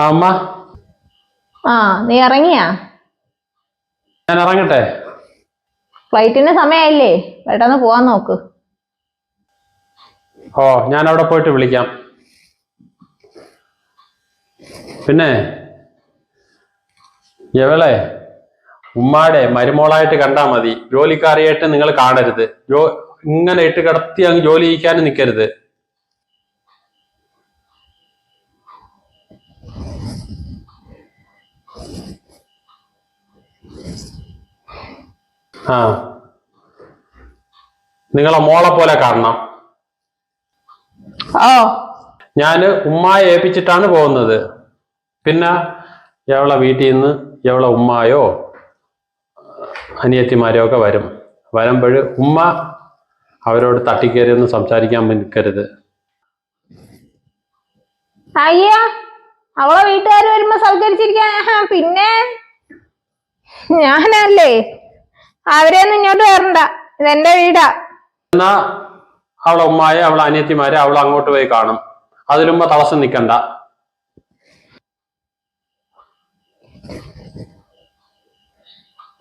ആ അമ്മ. ആ നീ ഇറങ്ങിയാ? ഞാൻ ഇറങ്ങട്ടെ? ഫ്ലൈറ്റിന്റെ സമയമായില്ലേ, പെട്ടെന്ന് പോവാൻ നോക്ക്. ഓ, ഞാൻ അവിടെ പോയിട്ട് വിളിക്കാം. പിന്നെ എവളെ ഉമ്മാടെ മരുമോളായിട്ട് കണ്ടാ മതി, ജോലിക്കാരിയായിട്ട് നിങ്ങൾ കാണരുത്. ഇങ്ങനെ ഇട്ട് കിടത്തി അങ്ങ് ജോലി ചെയ്യിക്കാനും നിൽക്കരുത്. ആ, നിങ്ങളെ മോളെ പോലെ കാണണം. ഓ, ഞാന് ഉമ്മായെ ഏൽപ്പിച്ചിട്ടാണ് പോകുന്നത്. പിന്നെ എവളെ വീട്ടിൽ നിന്ന് എവളെ ഉമ്മായോ അനിയത്തിമാരോ ഒക്കെ വരുമ്പോൾ ഉമ്മ അവരോട് തട്ടിക്കേറിയൊന്നും സംസാരിക്കാൻ നിൽക്കരുത്. അയ്യ, അവളെ വീട്ടുകാർ വരുമ്പോ സൽക്കരിച്ചിരിക്കാൻ പിന്നെ ഞാനല്ലേ, അവരെയൊന്നും ഇങ്ങോട്ട് വരണ്ട, ഇതെന്റെ വീടാ. എന്നാ അവളെ ഉമ്മായെ അവളെ അനിയത്തിമാരെ അവൾ അങ്ങോട്ട് പോയി കാണും. അതിലുമ്മ തടസ്സം നിൽക്കണ്ട.